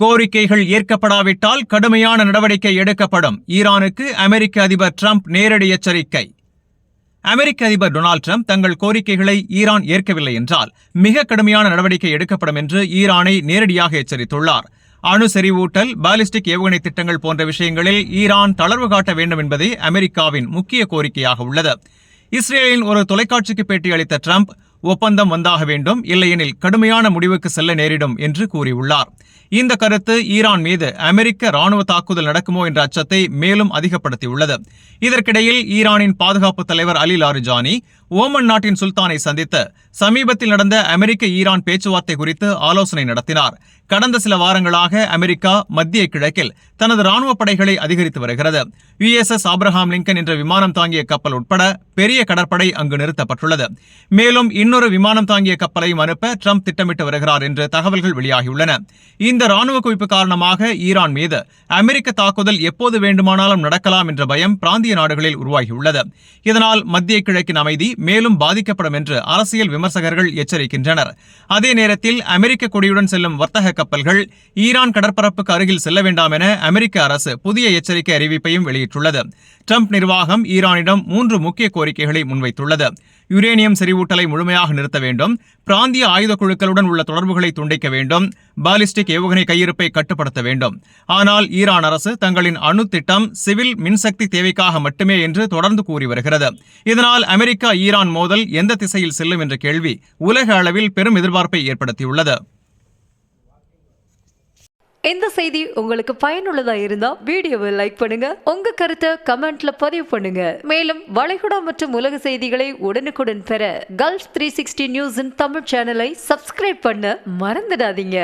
கோரிக்கைகள் ஏற்கப்படாவிட்டால் கடுமையான நடவடிக்கை எடுக்கப்படும். ஈரானுக்கு அமெரிக்க அதிபர் டிரம்ப் நேரடி எச்சரிக்கை. அமெரிக்க அதிபர் டொனால்டு டிரம்ப் தங்கள் கோரிக்கைகளை ஈரான் ஏற்கவில்லை என்றால் மிக கடுமையான நடவடிக்கை எடுக்கப்படும் என்று ஈரானை நேரடியாக எச்சரித்துள்ளார். அணு செறிவூட்டல், பாலிஸ்டிக் ஏவுகணை திட்டங்கள் போன்ற விஷயங்களில் ஈரான் தளர்வு காட்ட வேண்டும் என்பதே அமெரிக்காவின் முக்கிய கோரிக்கையாக உள்ளது. இஸ்ரேலின் ஒரு தொலைக்காட்சிக்கு பேட்டியளித்த டிரம்ப், ஒப்பந்தம் வந்தாக வேண்டும், இல்லையெனில் கடுமையான முடிவுக்கு செல்ல நேரிடும் என்று கூறியுள்ளார். இந்த கருத்து ஈரான் மீது அமெரிக்க ராணுவ தாக்குதல் நடக்குமோ என்ற அச்சத்தை மேலும் அதிகப்படுத்தியுள்ளது. இதற்கிடையில் ஈரானின் பாதுகாப்பு தலைவர் அலி லாரிஜானி ஓமன் நாட்டின் சுல்தானை சந்தித்து சமீபத்தில் நடந்த அமெரிக்க ஈரான் பேச்சுவார்த்தை குறித்து ஆலோசனை நடத்தினார். கடந்த சில வாரங்களாக அமெரிக்கா மத்திய கிழக்கில் தனது ராணுவ படைகளை அதிகரித்து வருகிறது. USS ஆப்ரஹாம் லிங்கன் என்ற விமானம் தாங்கிய கப்பல் உட்பட பெரிய கடற்படை அங்கு நிறுத்தப்பட்டுள்ளது. மேலும் இன்னொரு விமானம் தாங்கிய கப்பலையும் அனுப்ப டிரம்ப் திட்டமிட்டு வருகிறார் என்று தகவல்கள் வெளியாகியுள்ளன. இந்த ராணுவ குவிப்பு காரணமாக ஈரான் மீது அமெரிக்க தாக்குதல் எப்போது வேண்டுமானாலும் நடக்கலாம் என்ற பயம் பிராந்திய நாடுகளில் உருவாகியுள்ளது. இதனால் மத்திய கிழக்கின் அமைதி மேலும் பாதிக்கப்படும் என்று அரசியல் விமர்சகர்கள் எச்சரிக்கின்றனர். அதே நேரத்தில் அமெரிக்க கொடியுடன் செல்லும் வர்த்தக கப்பல்கள் ஈரான் கடற்பரப்புக்கு அருகில் செல்ல வேண்டாம் என அமெரிக்க அரசு புதிய எச்சரிக்கை அறிவிப்பையும் வெளியிட்டுள்ளது. டிரம்ப் நிர்வாகம் ஈரானிடம் 3 முக்கிய கோரிக்கைகளை முன்வைத்துள்ளது. யுரேனியம் செறிவூட்டலை முழுமையாக நிறுத்த வேண்டும், பிராந்திய ஆயுத குழுக்களுடன் உள்ள தொடர்புகளை துண்டிக்க வேண்டும், பாலிஸ்டிக் ஏவுகணை கையிருப்பை கட்டுப்படுத்த வேண்டும். ஆனால் ஈரான் அரசு தங்களின் அணு திட்டம் சிவில் மின்சக்தி தேவைக்காக மட்டுமே என்று தொடர்ந்து கூறி வருகிறது. இதனால் அமெரிக்கா ஈரான் மோதல் எந்த திசையில் செல்லும் என்ற கேள்வி உலக அளவில் பெரும் எதிர்பார்ப்பை ஏற்படுத்தியுள்ளது. இந்த செய்தி உங்களுக்கு பயனுள்ளதா இருந்தா வீடியோவை லைக் பண்ணுங்க, உங்க கருத்தை கமெண்ட்ல பதிவு பண்ணுங்க. மேலும் வளைகுடா மற்றும் உலக செய்திகளை உடனுக்குடன் பெற Gulf 360 நியூஸின் தமிழ் சேனலை சப்ஸ்கிரைப் பண்ண மறந்துடாதீங்க.